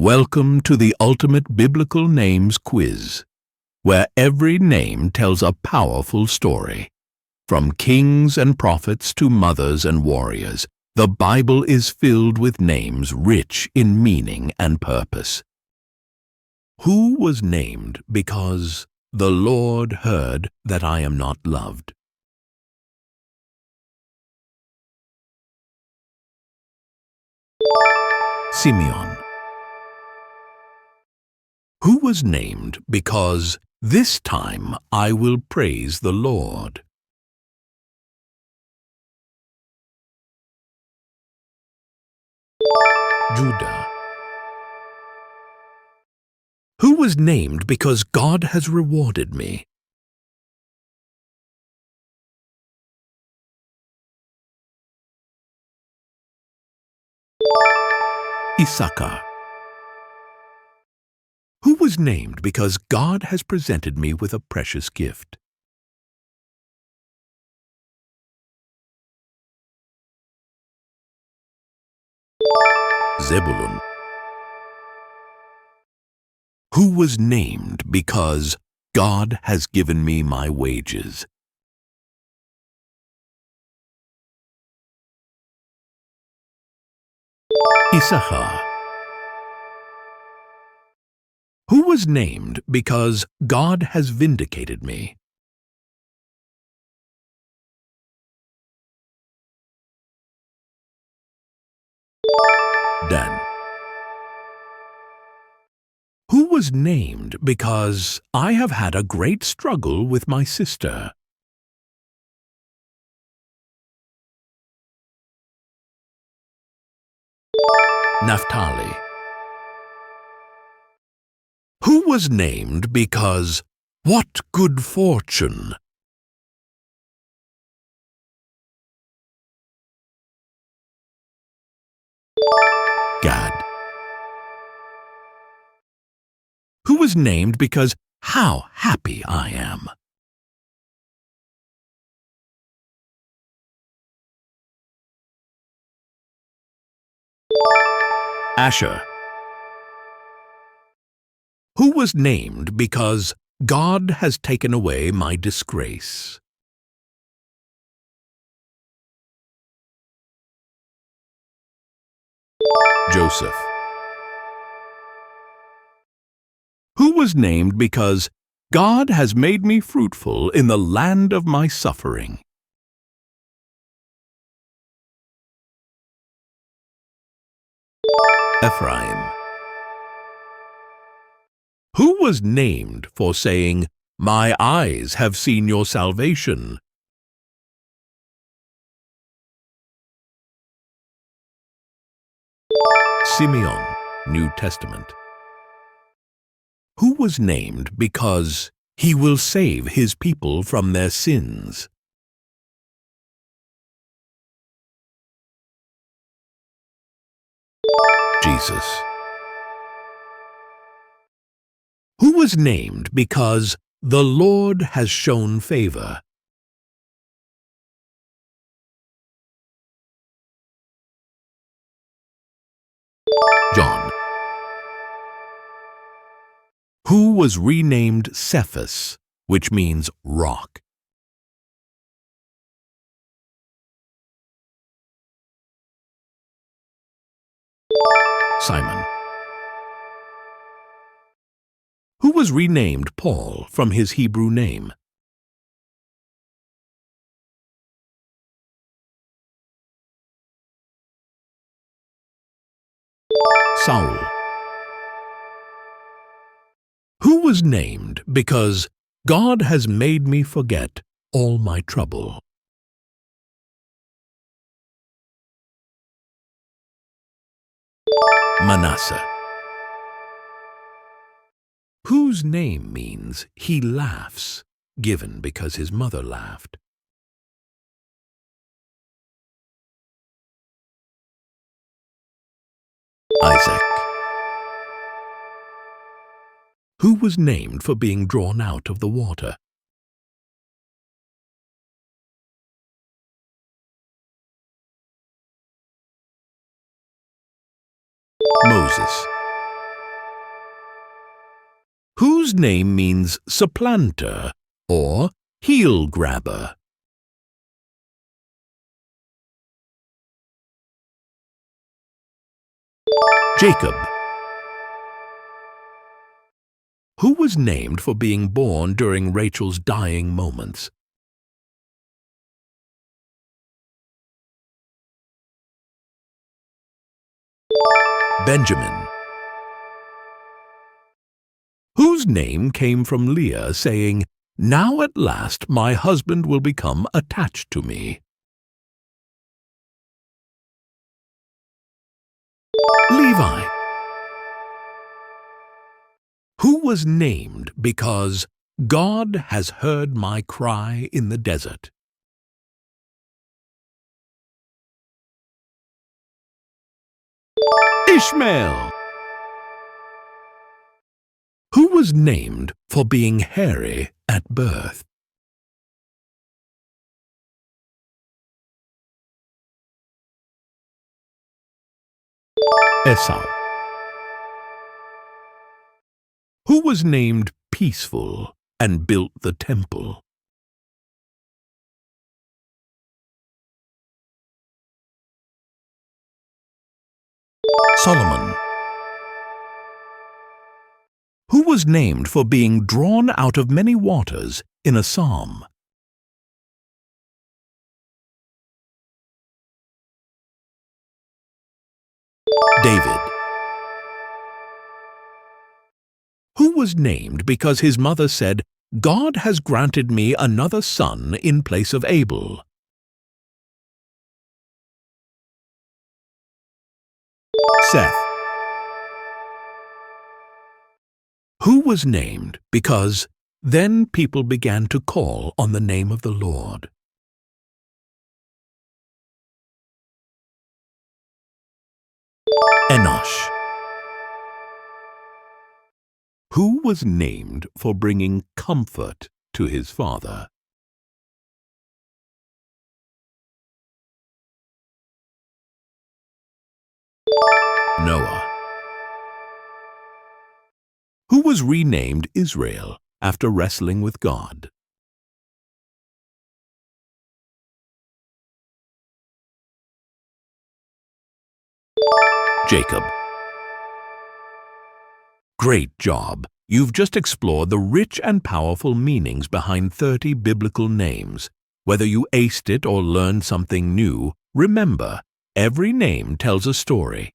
Welcome to the Ultimate Biblical Names Quiz, where every name tells a powerful story. From kings and prophets to mothers and warriors, the Bible is filled with names rich in meaning and purpose. Who was named because the Lord heard that I am not loved? Simeon. Who was named because this time I will praise the Lord? Judah. Who was named because God has rewarded me? Issachar. Who was named because God has presented me with a precious gift? Zebulun. Who was named because God has given me my wages? Issachar. Who was named because God has vindicated me? Dan. Who was named because I have had a great struggle with my sister? Naphtali. Who was named because what good fortune? Gad. Who was named because how happy I am? Asher. Who was named because God has taken away my disgrace? Joseph. Who was named because God has made me fruitful in the land of my suffering? Ephraim. Who was named for saying, "My eyes have seen your salvation"? Simeon, New Testament. Who was named because he will save his people from their sins? Jesus. Who was named because the Lord has shown favor? John. Who was renamed Cephas, which means rock? Simon. Who was renamed Paul from his Hebrew name? Saul. Who was named because God has made me forget all my trouble? Manasseh. Whose name means he laughs, given because his mother laughed? Isaac. Who was named for being drawn out of the water? Moses. Whose name means supplanter or heel grabber? Jacob. Who was named for being born during Rachel's dying moments? Benjamin. Whose name came from Leah saying, "Now at last my husband will become attached to me"? Levi. Who was named because God has heard my cry in the desert? Ishmael. Who was named for being hairy at birth? Esau. Who was named peaceful and built the temple? Solomon. Who was named for being drawn out of many waters in a psalm? David. Who was named because his mother said, "God has granted me another son in place of Abel"? Seth. Who was named because then people began to call on the name of the Lord? Enosh. Who was named for bringing comfort to his father? Noah. Who was renamed Israel after wrestling with God? Jacob. Great job! You've just explored the rich and powerful meanings behind 30 biblical names. Whether you aced it or learned something new, remember, every name tells a story.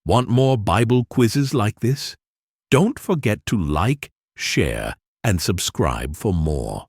Want more Bible quizzes like this? Don't forget to like, share, and subscribe for more.